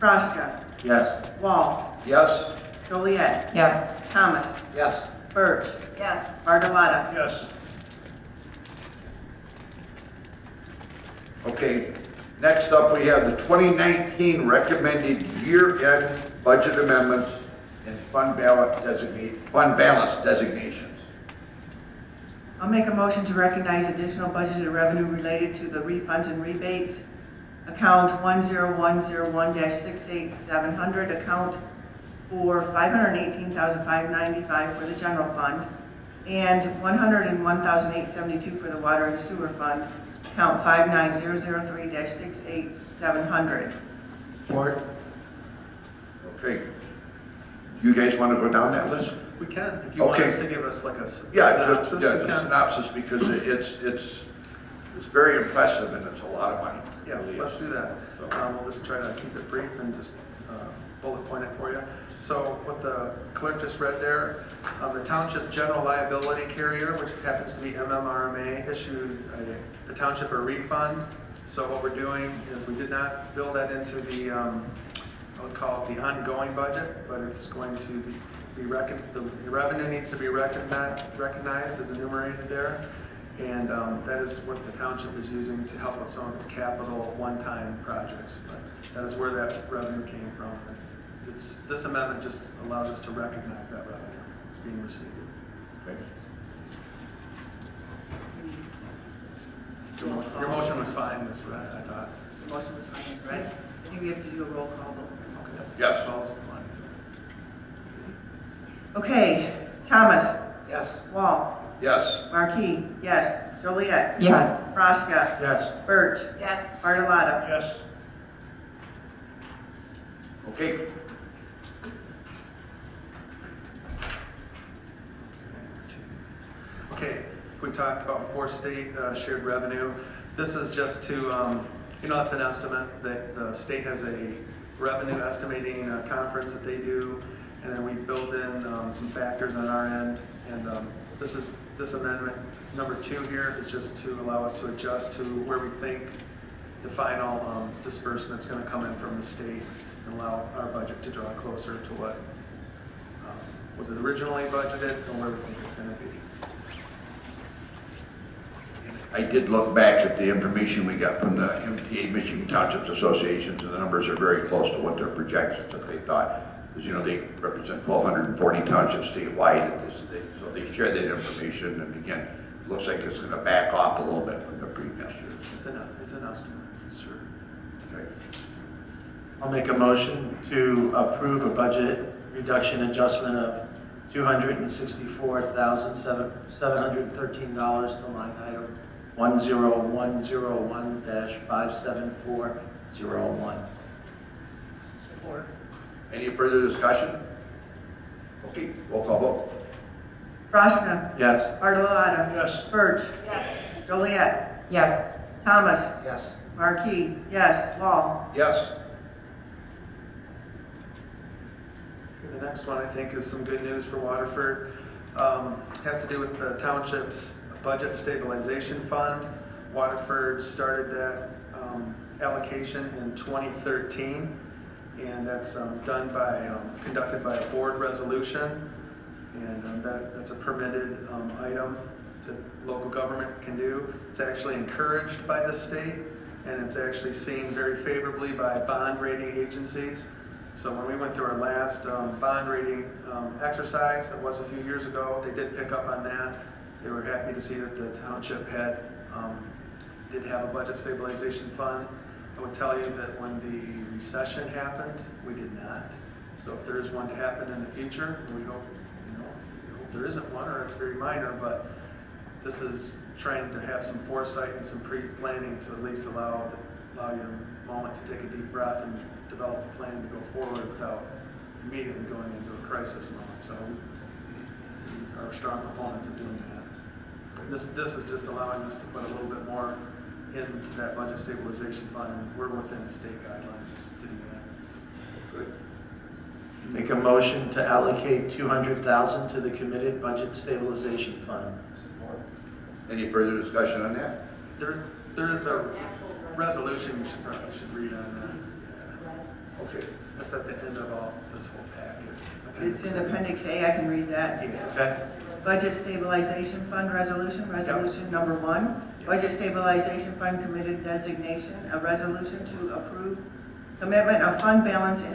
Frosca, Yes. Wall, Yes. Joliet, Yes. Thomas, Yes. Birch, Yes. Bartolotta. Yes. Okay, next up we have the 2019 recommended year-end budget amendments and fund balance designations. I'll make a motion to recognize additional budgeted revenue related to the refunds and rebates. Account 10101-68700, account for $518,595 for the general fund, and $101,872 for the water and sewer fund, account 59003-68700. Support. Okay. You guys want to go down that list? We can, if you want Okay. us to give us like a Yeah, synopsis, just we the can. synopsis, because it's very impressive and it's a lot of money. Yeah, It really let's is. do that. We'll just try to keep it brief and just bullet point it for you. So what the clerk just read there, the township's general liability carrier, which happens to be MMRMA, issued the township a refund. So what we're doing is we did not build that into the, I would call it the ongoing budget, but it's going to be the revenue needs to be recognized as enumerated there. And that is what the township is using to help with some of its capital one-time projects. But that is where that revenue came from. And this amendment just allows us to recognize that revenue as being received. Okay. Your motion was fine, Ms. Red, I thought. The motion was fine, is right? I think we have to do a roll call vote. Okay. Yes. Paul's fine. Okay, Thomas, Yes. Wall, Yes. Marquis, yes. Joliet, Yes. Frosca, Yes. Birch, Yes. Bartolotta. Yes. Okay. Okay, we talked about before state shared revenue. This is just to, it's an estimate that the state has a revenue estimating conference that they do, and then we build in some factors on our end. And this amendment number 2 here is just to allow us to adjust to where we think the final disbursement's going to come in from the state and allow our budget to draw closer to what was it originally budgeted and where we think it's going to be. I did look back at the information we got from the MTA, Michigan Townships Associations, and the numbers are very close to what their projections that they thought. Because, they represent 1,240 townships statewide, and so they share that information, and again, it looks like it's going to back off a little bit from the previous year. It's an estimate, it's sure. Okay. I'll make a motion to approve a budget reduction adjustment of $264,713 to line item 10101-57401. Support. Any further discussion? Okay, roll call vote. Frosca, Yes. Bartolotta. Yes. Birch, Yes. Joliet, Yes. Thomas, Yes. Marquis, yes. Wall. Yes. Okay, the next one I think is some good news for Waterford. Has to do with the township's budget stabilization fund. Waterford started that allocation in 2013, and that's conducted by a board resolution, and that's a permitted item that local government can do. It's actually encouraged by the state, and it's actually seen very favorably by bond rating agencies. So when we went through our last bond rating exercise, that was a few years ago, they did pick up on that. They were happy to see that the township did have a budget stabilization fund. I would tell you that when the recession happened, we did not. So if there is one to happen in the future, we hope, we hope there isn't one, or it's very minor, but this is trying to have some foresight and some pre-planning to at least allow you a moment to take a deep breath and develop a plan to go forward without immediately going into a crisis mode. So we are strong proponents of doing that. This is just allowing us to put a little bit more into that budget stabilization fund, and we're within the state guidelines to do that. Good. Make a motion to allocate $200,000 to the committed budget stabilization fund. Any further discussion on that? There is a resolution you should read on that. Okay. That's at the end of all this whole packet. It's in Appendix A, I can read that. Okay? Budget Stabilization Fund Resolution, Resolution Number 1. Yes. Budget Stabilization Fund Committed Designation, a resolution to approve commitment of fund balance in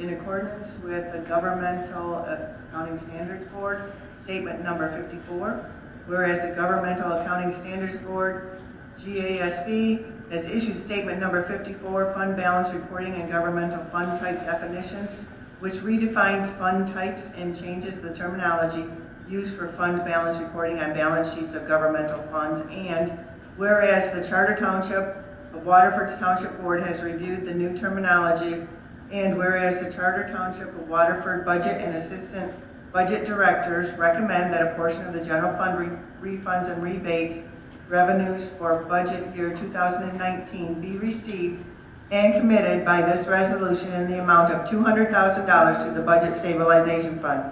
accordance with the Governmental Accounting Standards Board, Statement Number 54. Whereas the Governmental Accounting Standards Board, GASB, has issued Statement Number 54, Fund Balance Reporting and Governmental Fund Type Definitions, which redefines fund types and changes the terminology used for fund balance reporting on balance sheets of governmental funds. And whereas the Charter Township of Waterford's Township Board has reviewed the new terminology, and whereas the Charter Township of Waterford Budget and Assistant Budget Directors recommend that a portion of the general fund refunds and rebates revenues for budget year 2019 be received and committed by this resolution in the amount of $200,000 to the Budget Stabilization Fund.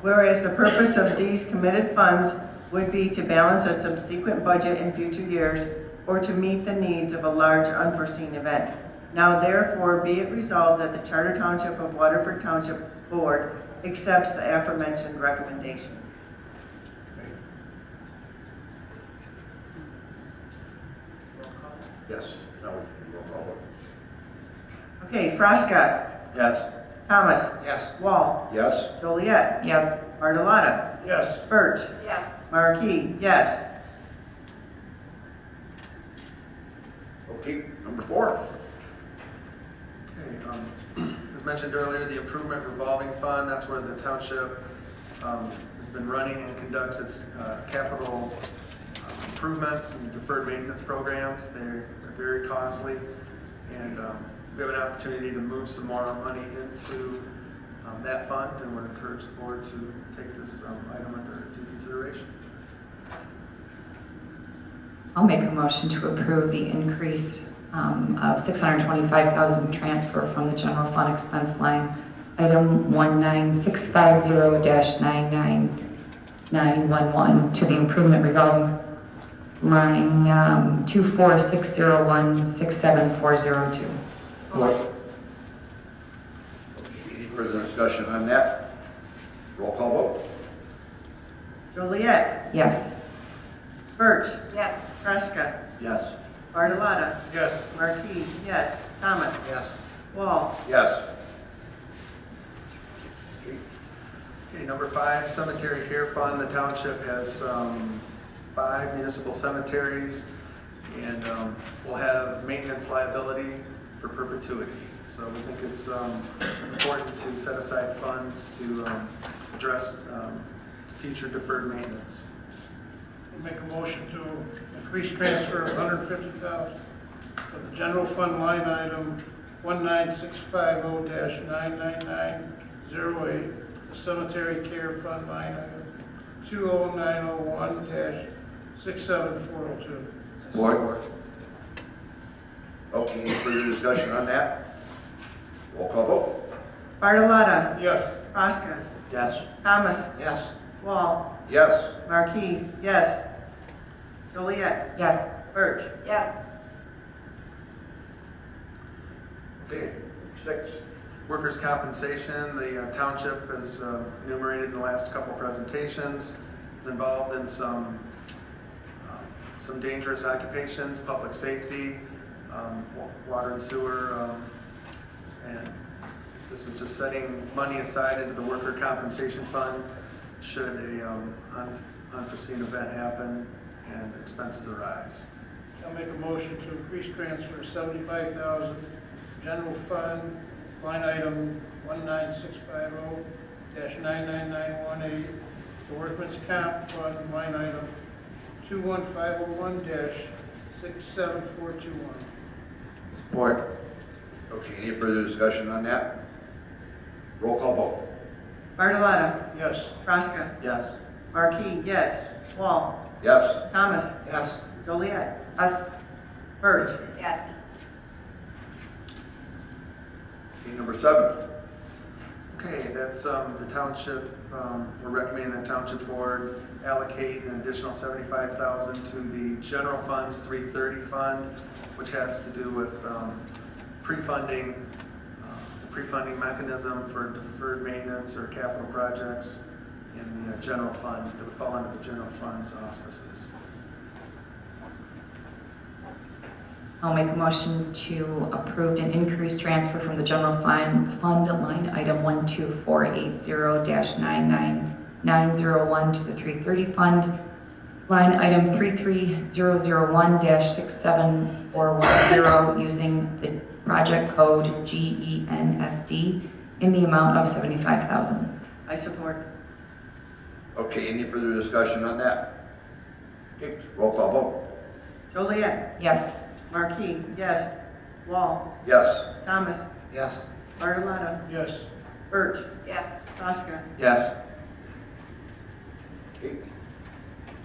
Whereas the purpose of these committed funds would be to balance a subsequent budget in future years or to meet the needs of a large unforeseen event. Now therefore be it resolved that the Charter Township of Waterford Township Board accepts the aforementioned recommendation. Yes. No, roll call vote. Okay, Frasca. Yes. Thomas. Yes. Wall. Yes. Joliet. Yes. Bartolotta. Yes. Birch. Yes. Markey. Yes. Okay, number 4. Okay, as mentioned earlier, the improvement revolving fund, that's where the township has been running and conducts its capital improvements and deferred maintenance programs. They're very costly, and we have an opportunity to move some more money into that fund, and would encourage the board to take this item under due consideration. I'll make a motion to approve the increase of $625,000 transfer from the general fund expense line, item 19650-99911, to the improvement revolving line 24601-67402. Support. Any further discussion on that? Roll call vote. Joliet. Yes. Birch. Yes. Frasca. Yes. Bartolotta. Yes. Markey. Yes. Thomas. Yes. Wall. Yes. Okay, number 5, cemetery care fund. The township has 5 municipal cemeteries, and we'll have maintenance liability for perpetuity. So we think it's important to set aside funds to address future deferred maintenance. Make a motion to increase transfer of $150,000 for the general fund line item 19650-99908, the cemetery care fund line item 20901-67402. Support. Okay, any further discussion on that? Roll call vote. Bartolotta. Yes. Frasca. Yes. Thomas. Yes. Wall. Yes. Markey. Yes. Joliet. Yes. Birch. Yes. Okay, 6. Workers' compensation, the township, as enumerated in the last couple presentations, is involved in some dangerous occupations, public safety, water and sewer, and this is just setting money aside into the worker compensation fund should a unforeseen event happen and expenses arise. I'll make a motion to increase transfer of $75,000, general fund, line item 19650-99918, the workman's comp fund, line item 21501-67421. Support. Okay, any further discussion on that? Roll call vote. Bartolotta. Yes. Frasca. Yes. Markey. Yes. Wall. Yes. Thomas. Yes. Joliet. Yes. Birch. Yes. Okay, number 7. Okay, that's the township, we're recommending the township board allocate an additional $75,000 to the general funds 330 fund, which has to do with pre-funding pre-funding mechanism for deferred maintenance or capital projects in the general fund, that would fall under the general fund's auspices. I'll make a motion to approve an increased transfer from the general fund line item 12480-99901 to the 330 fund, line item 33001-67410 using the project code GENFD in the amount of $75,000. I support. Okay, any further discussion on that? Okay, roll call vote. Joliet, Yes. Markey, yes. Wall, Yes. Thomas, Yes. Bartolotta, Yes. Birch, Yes. Fosca. Yes. Okay.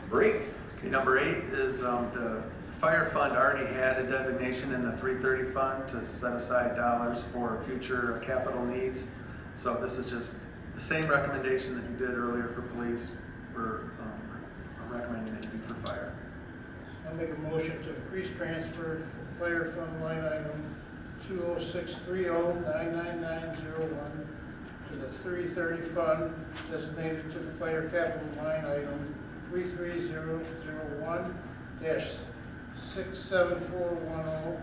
Number 8. Okay, number 8 is the fire fund already had a designation in the 330 fund to set aside dollars for future capital needs. So this is just the same recommendation that you did earlier for police. We're recommending that you do for fire. I'll make a motion to increase transfer from fire fund line item 20630-99901 to the 330 fund designated to the fire capital line item 33001-67410,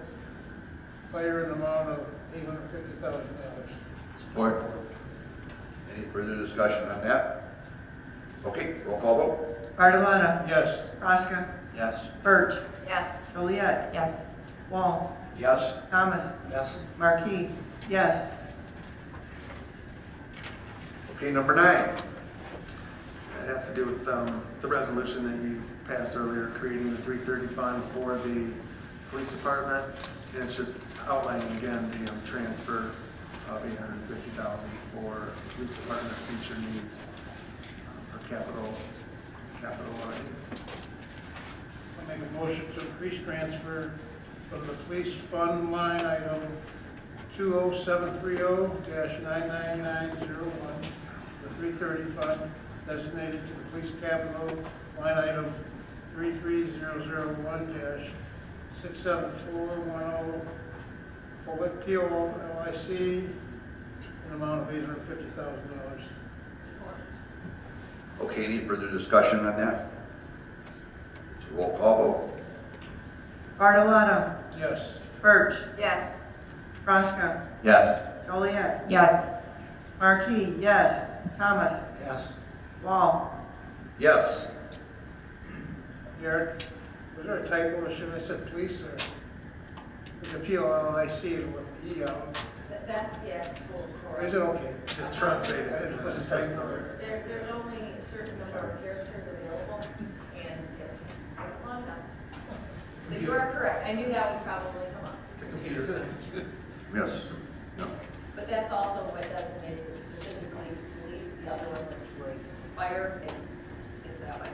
fire in amount of $850,000. Support. Any further discussion on that? Okay, roll call vote. Bartolotta, Yes. Fosca, Yes. Birch, Yes. Joliet, Yes. Wall, Yes. Thomas, Yes. Markey, yes. Okay, number 9. It has to do with the resolution that you passed earlier, creating the 330 fund for the police department. And it's just outlining again the transfer of $850,000 for the police department future needs for capital needs. I'll make a motion to increase transfer from the police fund line item 20730-99901, the 330 fund designated to the police capital line item 33001-67410, POLIC, an amount of $850,000. Support. Okay, any further discussion on that? Roll call vote. Bartolotta, Yes. Birch, Yes. Fosca, Yes. Joliet, Yes. Markey, yes. Thomas, Yes. Wall, Yes. Derek, was there a typo, or should I said police, or was it POLIC with the E out? That's the actual Is correct. it okay? Just truncated. It was a typo. There's only a certain number of characters available, and it's long enough. So you are correct. I knew that would probably come up. It's a computer thing. Yes. No. But that's also what designates it specifically to police. The other one was fire, and is that way.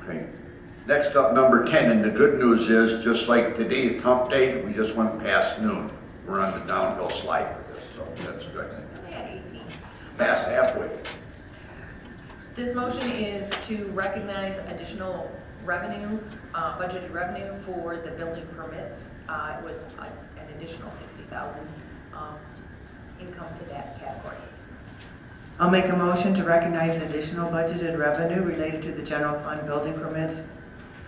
Okay. Next up, number 10, and the good news is, just like today's hump day, we just went past noon. We're on the downhill slide for this, so that's a good thing. We had 18. Past halfway. This motion is to recognize additional revenue, budgeted revenue for the building permits. It was an additional $60,000 income for that category. I'll make a motion to recognize additional budgeted revenue related to the general fund building permits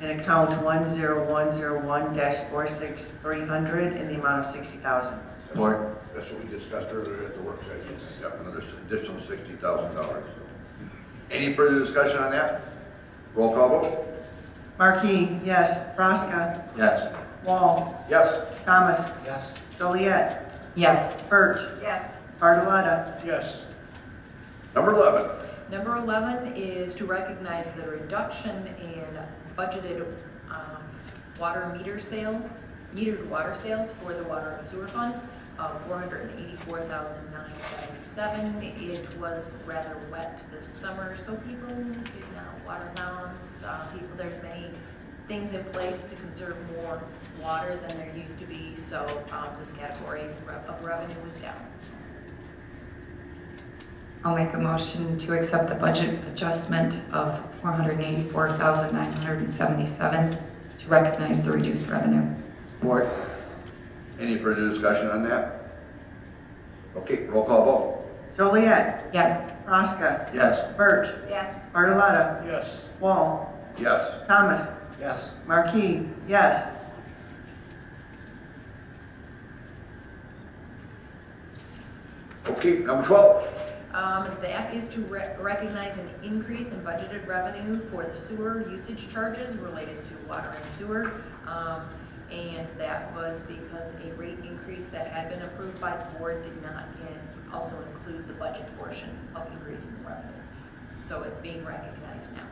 in account 10101-46300 in the amount of $60,000. Support. That's what we discussed earlier at the work session. Yep, another additional $60,000. Any further discussion on that? Roll call vote? Markey, yes. Fosca, Yes. Wall, Yes. Thomas, Yes. Joliet, Yes. Birch, Yes. Bartolotta, Yes. Number 11. Number 11 is to recognize the reduction in budgeted water meter sales, metered water sales for the water and sewer fund of $484,977. It was rather wet this summer, so people did not water balance. There's many things in place to conserve more water than there used to be, so this category of revenue was down. I'll make a motion to accept the budget adjustment of $484,977 to recognize the reduced revenue. Support. Any further discussion on that? Okay, roll call vote. Joliet, Yes. Rosca, Yes. Birch, Yes. Bartolotta, Yes. Wall, Yes. Thomas, Yes. Marquis, yes. Okay, number 12. That is to recognize an increase in budgeted revenue for the sewer usage charges related to water and sewer. And that was because a rate increase that had been approved by the board did not also include the budget portion of increasing the revenue. So it's being recognized now.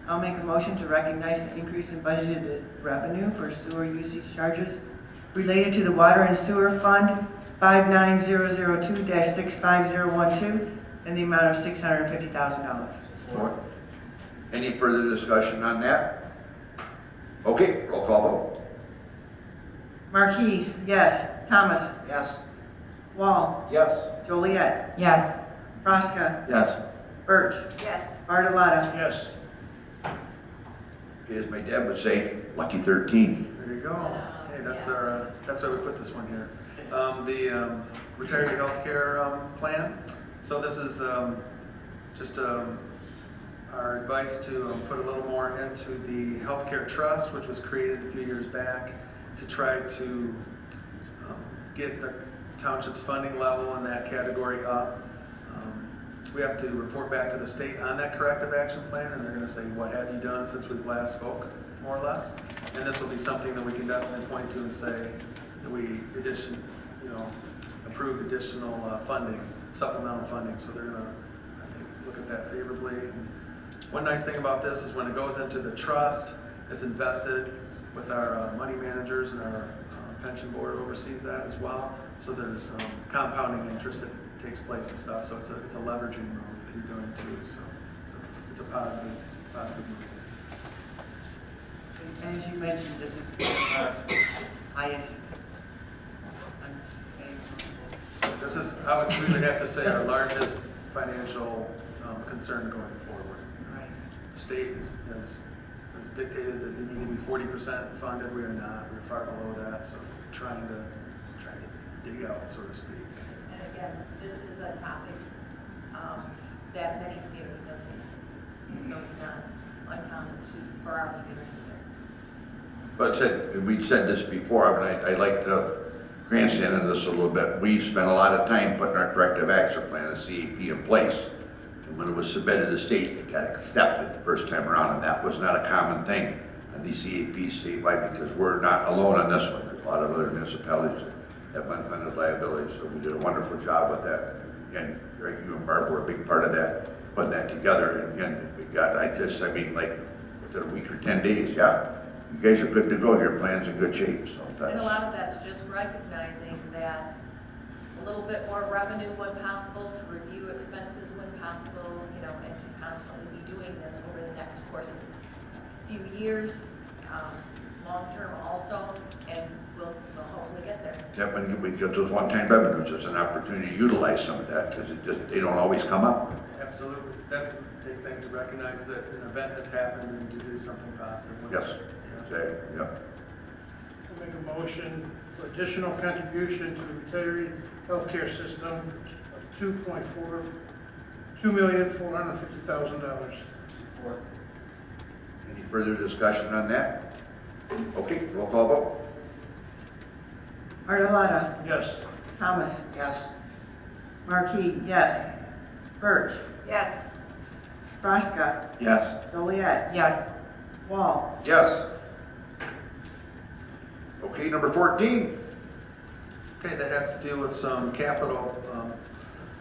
I'll make a motion to recognize the increase in budgeted revenue for sewer usage charges related to the Water and Sewer Fund 59002-65012 in the amount of $650,000. Any further discussion on that? Okay, roll call vote. Marquis, yes. Thomas, Yes. Wall, Yes. Joliet, Yes. Rosca, Yes. Birch, Yes. Bartolotta. Yes. As my dad would say, lucky 13. There you go. Hey, that's why we put this one here. The retiree healthcare plan. So this is just our advice to put a little more into the healthcare trust, which was created a few years back to try to get the township's funding level in that category up. We have to report back to the state on that corrective action plan, and they're going to say, what have you done since we've last spoke, more or less? And this will be something that we can definitely point to and say that we approved additional funding, supplemental funding. So they're going to, I think, look at that favorably. And one nice thing about this is when it goes into the trust, it's invested with our money managers, and our pension board oversees that as well. So there's compounding interest that takes place and stuff. So it's a leveraging move that you're doing too. So it's a positive move. As you mentioned, this is one of our highest unfavorable. This is, I would really have to say, our largest financial concern going forward. Right. The state has dictated that you need to be 40% funded. We are not. We're far below that. So trying to dig out, so to speak. And again, this is a topic that many communities are facing. So it's not uncommon for our community. But we'd said this before, but I'd like to grandstand on this a little bit. We spent a lot of time putting our corrective action plan, the CAP, in place. And when it was submitted to the state, it got accepted the first time around, and that was not a common thing on these CAPs statewide, because we're not alone on this one. There's a lot of other municipalities that have unfunded liabilities, so we did a wonderful job with that. And Greg, you and Barb were a big part of that, putting that together. And again, we got, like, within a week or 10 days, yeah, you guys are good to go. Your plan's in good shape, so that's. And a lot of that's just recognizing that a little bit more revenue when possible, to review expenses when possible, and to constantly be doing this over the next course of a few years, long-term also, and we'll hopefully get there. Yeah, when we get those one-time revenues, it's an opportunity to utilize some of that, because they don't always come up. Absolutely. That's a big thing, to recognize that an event has happened and to do something positive with Yes, it. exactly, yeah. I'll make a motion for additional contribution to the retiree healthcare system of $2,450,000. Any further discussion on that? Okay, roll call vote. Bartolotta, Yes. Thomas, Yes. Marquis, yes. Birch, Yes. Rosca, Yes. Joliet, Yes. Wall. Yes. Okay, number 14. Okay, that has to do with some capital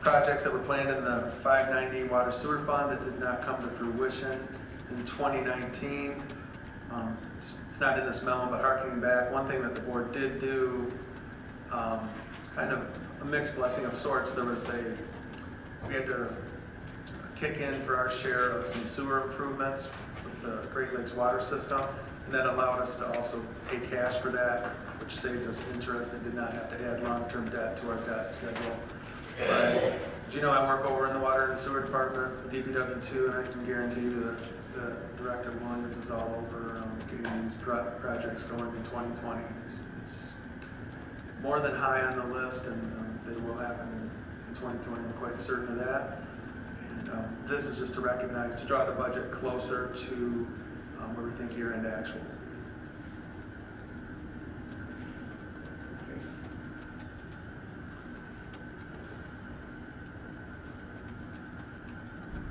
projects that were planned in the 590 Water Sewer Fund that did not come to fruition in 2019. It's not in this memo, but harkening back, one thing that the board did do, it's kind of a mixed blessing of sorts. We had to kick in for our share of some sewer improvements with the Great Lakes water system, and that allowed us to also pay cash for that, which saved us interest and did not have to add long-term debt to our debt schedule. But, as you know, I work over in the water and sewer department, the DPW too, and I can guarantee you that the Director Williams is all over getting these projects going in 2020. It's more than high on the list, and they will happen in 2020, I'm quite certain of that. And this is just to recognize, to draw the budget closer to where we think year-end actual.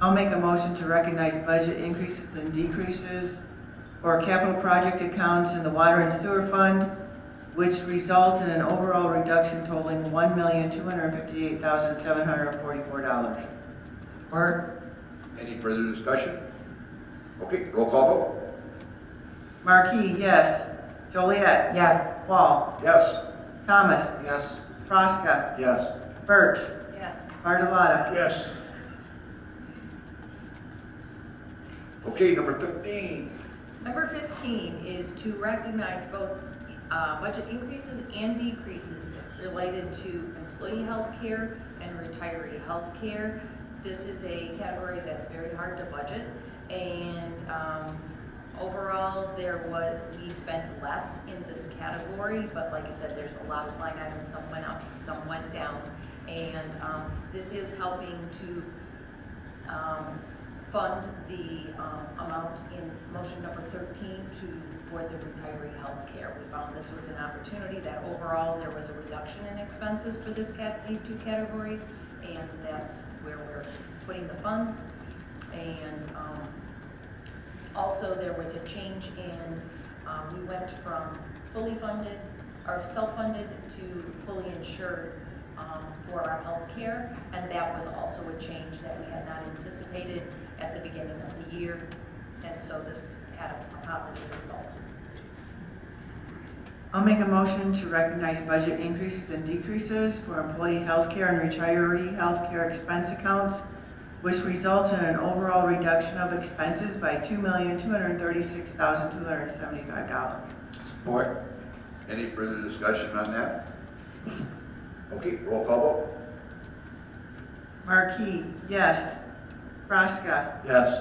I'll make a motion to recognize budget increases and decreases for capital project accounts in the water and sewer fund, which result in an overall reduction totaling $1,258,744. Support. Any further discussion? Okay, roll call vote. Markey, yes. Joliet. Yes. Wall. Yes. Thomas. Yes. Froska. Yes. Birch. Yes. Bartolotta. Yes. Okay, number 15. Number 15 is to recognize both budget increases and decreases related to employee health care and retiree health care. This is a category that's very hard to budget, and overall, we spent less in this category, but like I said, there's a lot of line items, some went up, some went down, and this is helping to fund the amount in motion number 13 for the retiree health care. We found this was an opportunity that overall there was a reduction in expenses for these two categories, and that's where we're putting the funds. And also there was a change in, we went from fully funded or self-funded to fully insured for our health care, and that was also a change that we had not anticipated at the beginning of the year, and so this had a positive result. I'll make a motion to recognize budget increases and decreases for employee health care and retiree health care expense accounts, which results in an overall reduction of expenses by $2,236,275. Support. Any further discussion on that? Okay, roll call vote. Markey, yes. Froska. Yes.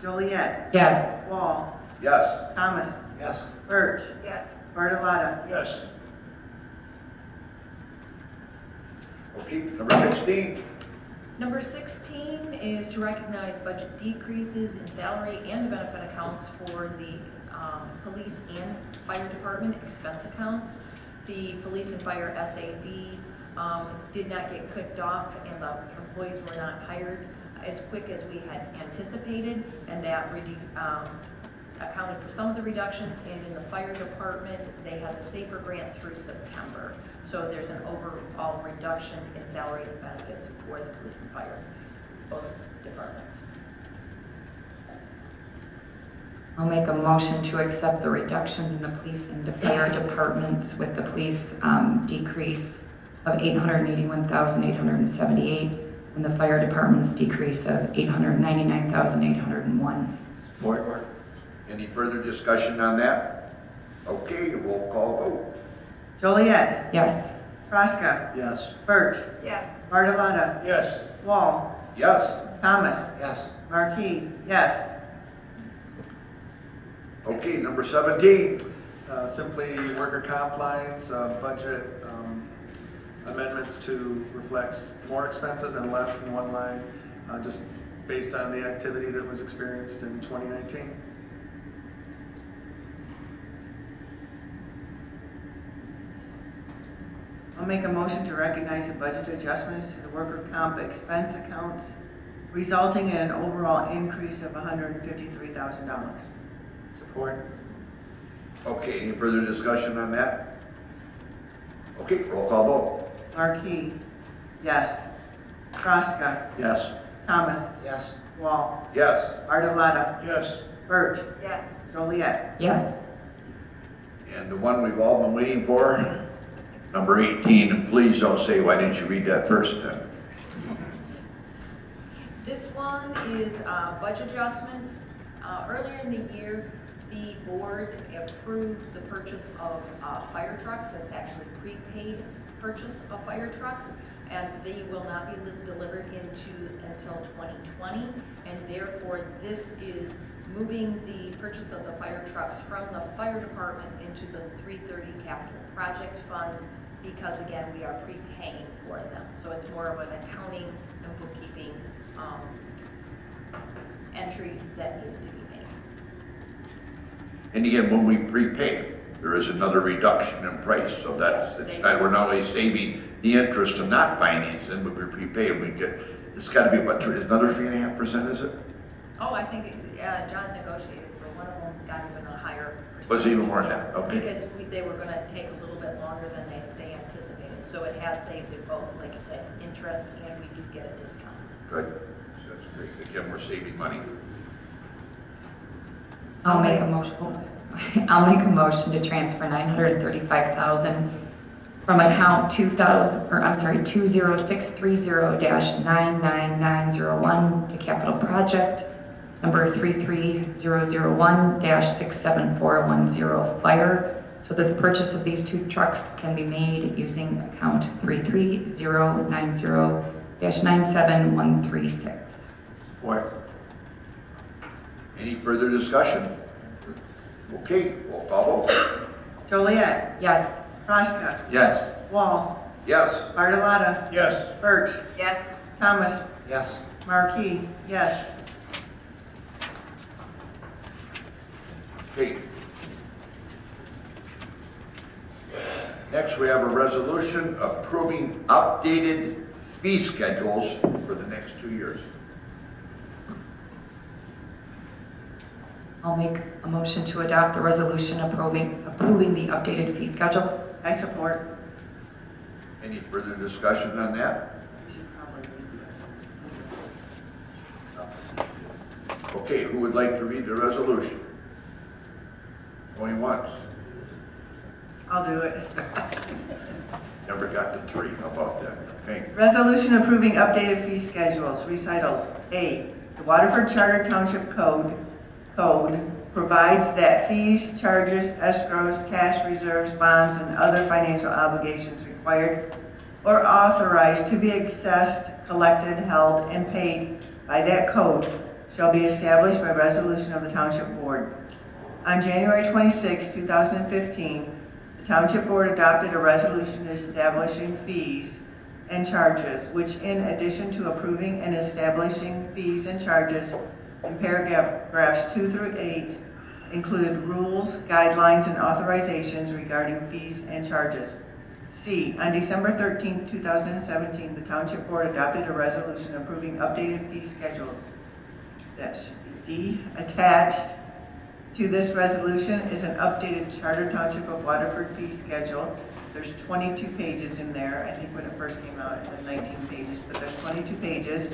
Joliet. Yes. Wall. Yes. Thomas. Yes. Birch. Yes. Bartolotta. Yes. Okay, number 16. Number 16 is to recognize budget decreases in salary and benefit accounts for the police and fire department expense accounts. The police and fire SAD did not get kicked off, and the employees were not hired as quick as we had anticipated, and that accounted for some of the reductions. And in the fire department, they had the SAFER grant through September. So there's an overall reduction in salary and benefits for the police and fire, both departments. I'll make a motion to accept the reductions in the police and the fire departments, with the police decrease of $881,878 and the fire department's decrease of $899,801. Support. Any further discussion on that? Okay, roll call vote. Joliet. Yes. Froska. Yes. Birch. Yes. Bartolotta. Yes. Wall. Yes. Thomas. Yes. Markey, yes. Okay, number 17. Simply worker comp lines, budget amendments to reflect more expenses and less in one line, just based on the activity that was experienced in 2019. I'll make a motion to recognize the budget adjustments to the worker comp expense accounts, resulting in an overall increase of $153,000. Support. Okay, any further discussion on that? Okay, roll call vote. Markey, yes. Froska. Yes. Thomas. Yes. Wall. Yes. Bartolotta. Yes. Birch. Yes. Joliet. Yes. And the one we've all been waiting for, number 18, and please don't say, why didn't you read that first then? This one is budget adjustments. Earlier in the year, the board approved the purchase of fire trucks. That's actually prepaid purchase of fire trucks, and they will not be delivered until 2020. And therefore, this is moving the purchase of the fire trucks from the fire department into the 330 capital project fund because again, we are prepaying for them. So it's more of an accounting and bookkeeping entries that need to be made. And again, when we prepay, there is another reduction in price, so it's not, we're not only saving the interest of not financing, but we prepay and we get, it's gotta be about another 3.5%, is it? Oh, I think John negotiated for one of them, got even a higher percentage. Was it even more than that? Okay. Because they were gonna take a little bit longer than they anticipated. So it has saved it both, like you said, interest, and we do get a discount. Good. That's great. Again, we're saving money. I'll make a motion, I'll make a motion to transfer $935,000 from account 20630-99901 to capital project number 33001-67410 fire, so that the purchase of these 2 trucks can be made using account 33090-97136. Support. Any further discussion? Okay, roll call vote. Joliet, Yes. Praska, Yes. Wall, Yes. Bartalata, Yes. Birch, Yes. Thomas, Yes. Markey, yes. Okay. Next, we have a resolution approving updated fee schedules for the next 2 years. I'll make a motion to adopt the resolution approving the updated fee schedules. I support. Any further discussion on that? We should probably read the resolution. Okay, who would like to read the resolution? Going once. I'll do it. Never got to 3. How about that? Okay. Resolution approving updated fee schedules, recitals. A, the Waterford Charter Township Code provides that fees, charges, escrows, cash reserves, bonds, and other financial obligations required or authorized to be assessed, collected, held, and paid by that code shall be established by resolution of the Township Board. On January 26, 2015, the Township Board adopted a resolution establishing fees and charges, which in addition to approving and establishing fees and charges in paragraphs 2 through 8, included rules, guidelines, and authorizations regarding fees and charges. C, on December 13, 2017, the Township Board adopted a resolution approving updated fee schedules. That should be D. Attached to this resolution is an updated Charter Township of Waterford fee schedule. There's 22 pages in there. I think when it first came out, it said 19 pages, but there's 22 pages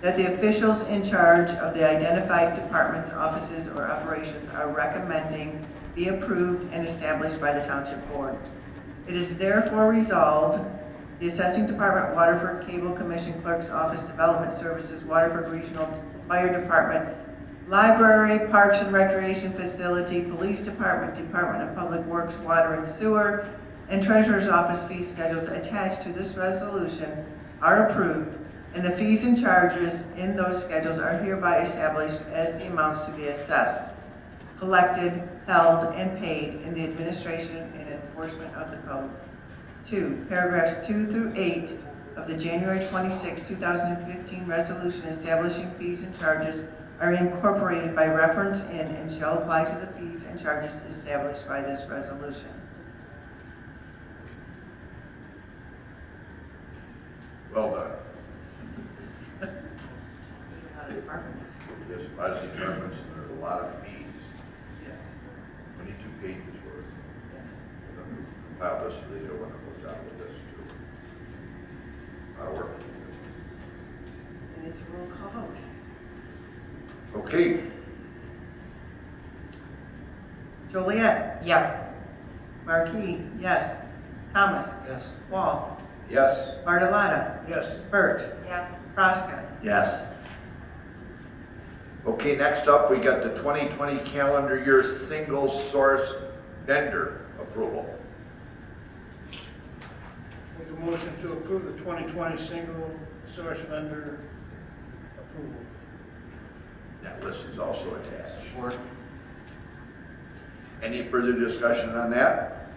that the officials in charge of the identified departments, offices, or operations are recommending be approved and established by the Township Board. It is therefore resolved, the Assessing Department, Waterford Cable Commission Clerk's Office, Development Services, Waterford Regional Fire Department, Library, Parks and Recreation Facility, Police Department, Department of Public Works, Water and Sewer, and Treasurer's Office fee schedules attached to this resolution are approved, and the fees and charges in those schedules are hereby established as the amounts to be assessed, collected, held, and paid in the administration and enforcement of the code. 2, paragraphs 2 through 8 of the January 26, 2015 resolution establishing fees and charges are incorporated by reference in and shall apply to the fees and charges established by this resolution. Well done. There's a lot of departments. Yes, a lot of departments, and there's a lot of fees. Yes, 22 pages worth. yes. Compiled this to the wonderful job with this too. A lot of work. And it's a roll call vote. Okay, Joliet, Yes. Markey, yes. Thomas, Yes. Wall, yes. Bartalata, Yes. Birch, Yes. Praska. Yes. Okay, next up, we got the 2020 calendar year single source vendor approval. Make a motion to approve the 2020 single source vendor approval. That list is also attached. Support. Any further discussion on that?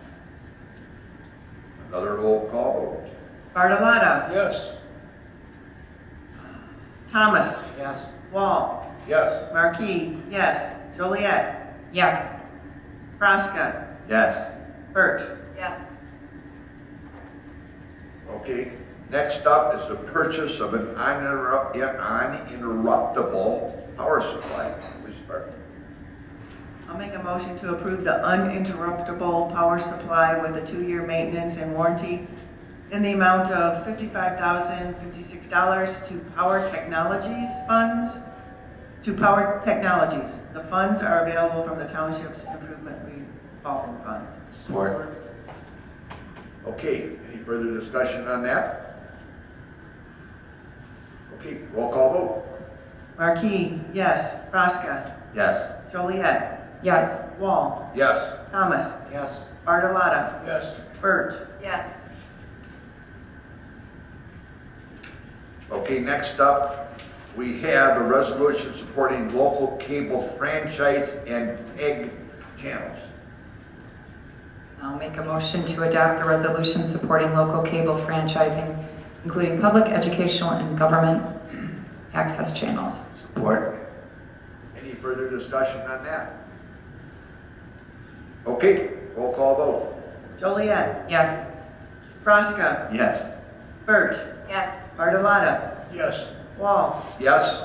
Another roll call vote. Bartolotta. Yes. Thomas. Yes. Wall. Yes. Marquis, yes. Joliet. Yes. Praska. Yes. Birch. Yes. Okay, next up is the purchase of an uninterruptible power supply. Police Department. I'll make a motion to approve the uninterruptible power supply with a 2-year maintenance and warranty in the amount of $55,056 to Power Technologies funds. To Power Technologies. The funds are available from the Township's Improvement Revolving Fund. Support. Okay, any further discussion on that? Okay, roll call vote. Marquis, yes. Praska. Yes. Joliet. Yes. Wall. Yes. Thomas. Yes. Bartolotta. Yes. Birch. Yes. Okay, next up, we have a resolution supporting local cable franchise and PEG channels. I'll make a motion to adopt a resolution supporting local cable franchising, including public, educational, and government access channels. Support. Any further discussion on that? Okay, roll call vote. Joliet. Yes. Praska. Yes. Birch. Yes. Bartolotta. Yes. Wall. Yes?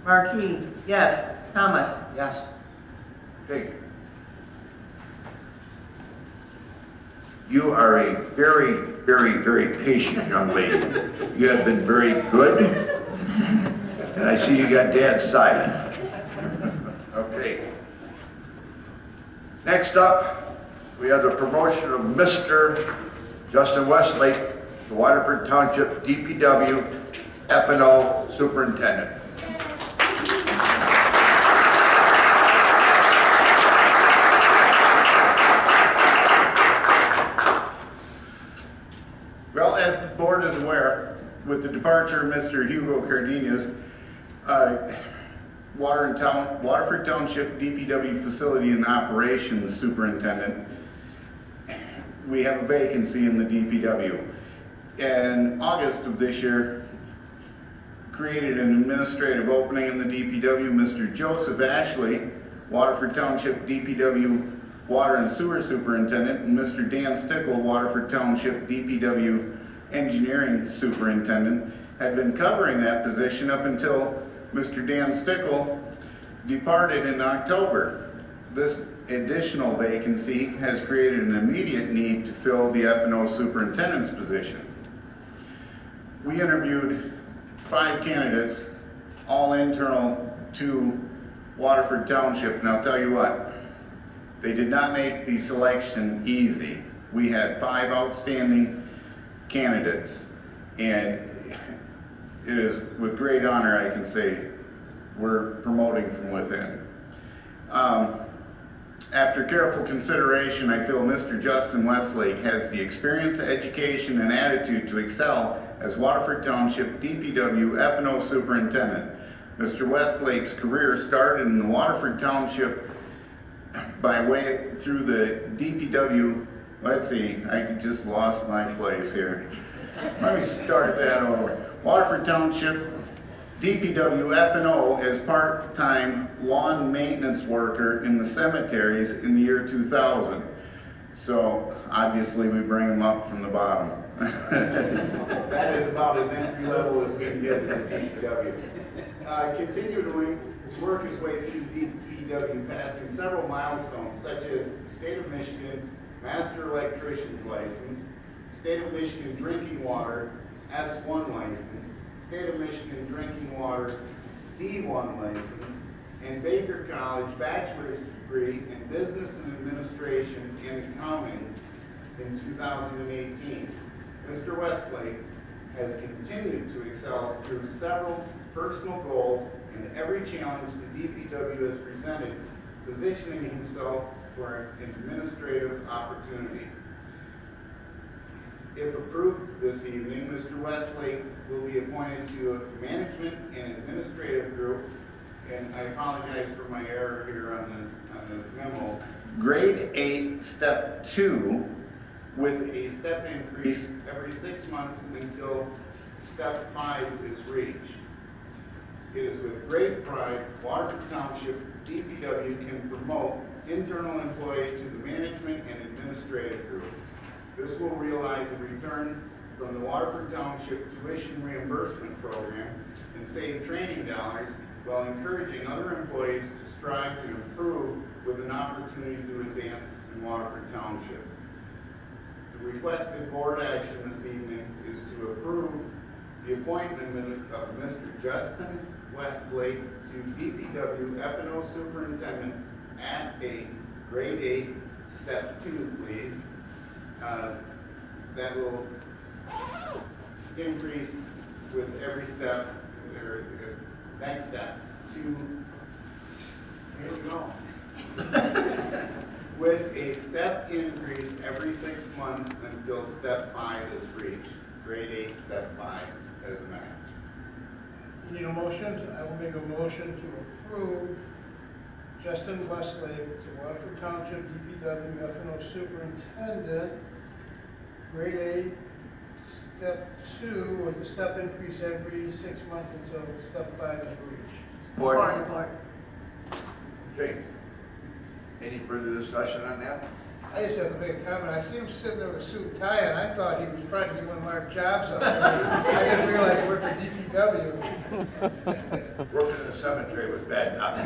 Marquis, yes. Thomas. Yes. Okay. You are a very, very, very patient young lady. You have been very good. And I see you got Dad's side. Okay. Next up, we have the promotion of Mr. Justin Westlake, the Waterford Township DPW F&O Superintendent. Well, as the board is aware, with the departure of Mr. Hugo Cardenas, Waterford Township DPW Facility and Operations Superintendent, we have a vacancy in the DPW. In August of this year, created an administrative opening in the DPW. Mr. Joseph Ashley, Waterford Township DPW Water and Sewer Superintendent, and Mr. Dan Stickle, Waterford Township DPW Engineering Superintendent, had been covering that position up until Mr. Dan Stickle departed in October. This additional vacancy has created an immediate need to fill the F&O superintendent's position. We interviewed 5 candidates, all internal to Waterford Township, and I'll tell you what, they did not make the selection easy. We had 5 outstanding candidates, and it is with great honor I can say we're promoting from within. After careful consideration, I feel Mr. Justin Westlake has the experience, education, and attitude to excel as Waterford Township DPW F&O Superintendent. Mr. Westlake's career started in the Waterford Township by way through the DPW. Let's see, I just lost my place here. Let me start that over. Waterford Township DPW F&O as part-time lawn maintenance worker in the cemeteries in the year 2000. So obviously we bring him up from the bottom. That is about as entry level as we can get in DPW. Continuing to work his way through DPW, passing several milestones such as State of Michigan Master Electrician's License, State of Michigan Drinking Water S1 License, State of Michigan Drinking Water D1 License, and Baker College Bachelor's Degree in Business and Administration and Accounting in 2018. Mr. Westlake has continued to excel through several personal goals and every challenge the DPW has presented, positioning himself for an administrative opportunity. If approved this evening, Mr. Westlake will be appointed to a management and administrative group, and I apologize for my error here on the memo. Grade 8, Step 2, with a step increase every 6 months until step 5 is reached. It is with great pride Waterford Township DPW can promote internal employee to the management and administrative group. This will realize a return from the Waterford Township tuition reimbursement program and save training dollars while encouraging other employees to strive to improve with an opportunity to advance in Waterford Township. The requested board action this evening is to approve the appointment of Mr. Justin Westlake to DPW F&O Superintendent at a grade 8, step 2, please. That will increase with every step, or next step, to, here we go. With a step increase every 6 months until step 5 is reached. Grade 8, step 5 as a max. You need a motion? I will make a motion to approve Justin Westlake to Waterford Township DPW F&O Superintendent, grade 8, step 2, with a step increase every 6 months until step 5 is reached. Support. James, any further discussion on that? I just have to make a comment. I see him sitting there with a suit and tie, and I thought he was trying to get one of our jobs up there. I didn't realize he worked for DPW. Working in the cemetery was bad enough.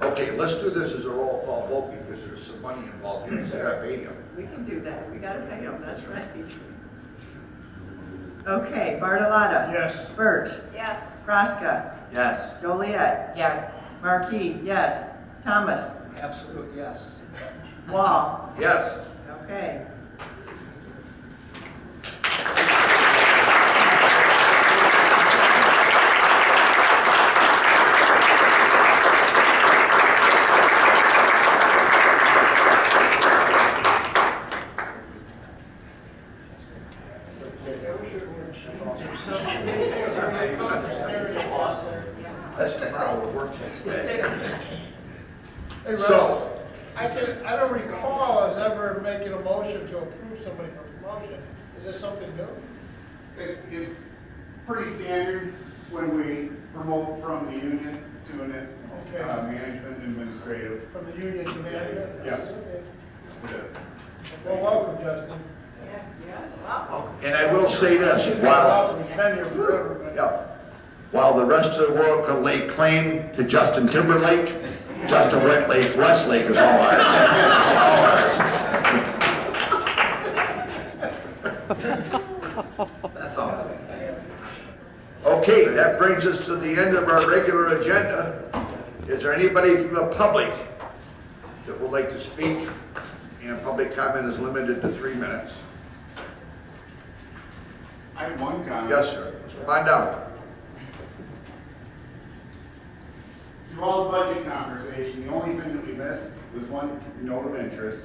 Okay, let's do this as a roll call vote because there's some money involved in this. I gotta pay him. We can do that. We gotta pay them, that's right. Okay, Bartolotta. Yes. Burt. Yes. Kraska. Yes. Joliet. Yes. Markey, yes. Thomas. Absolutely, yes. Wall. Yes. Okay. That's tomorrow, we're working today. Hey, Russ, So- I don't recall us ever making a motion to approve somebody for promotion. Is this something new? It is pretty standard when we promote from the union to an Okay. management administrative. From the union to manager? Yeah. Okay. It is. Well, welcome, Justin. And I will say this, while, Welcome. You've been here forever, but yeah, while the rest of the world can lay claim to Justin Timberlake, Justin Westlake is all ours. All ours. That's awesome. Okay, that brings us to the end of our regular agenda. Is there anybody from the public that would like to speak? And public comment is limited to 3 minutes. I have one comment. Yes, sir. Come on down. Through all the budget conversation, the only thing that we missed was one note of interest.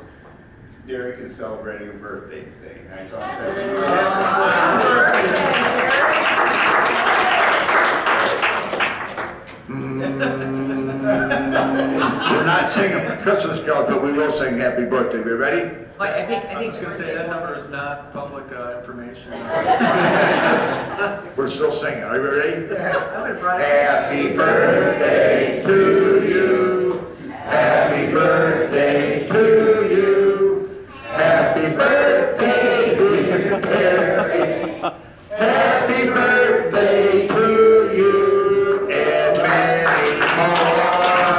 Derek is celebrating a birthday today. And I thought We're not singing Christmas carols, but we will sing happy birthday. We ready? Well, I think. I was just gonna say, that number is not public information. We're still singing. Are you ready? I would've brought it. Happy birthday to you. Happy birthday to you. Happy birthday, dear Derek. Happy birthday to you and many more.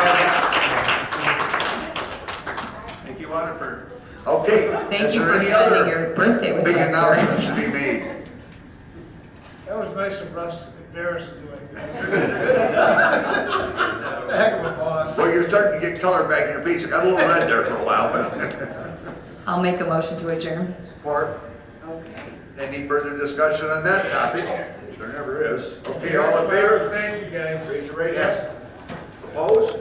Thank you, Waterford. Okay. Thank is you there for any other spending your birthday with big us, announcements sir. to be made? that was nice of Russ Barris to do like that. A heck of a boss. Well, you're starting to get color back in your face. I got a little red there for a while, but. I'll make a motion to adjourn. Support. Okay. Any further discussion on that topic? There never is. Okay, all in favor? Thank you, guys. Raise your right hand. Opposed?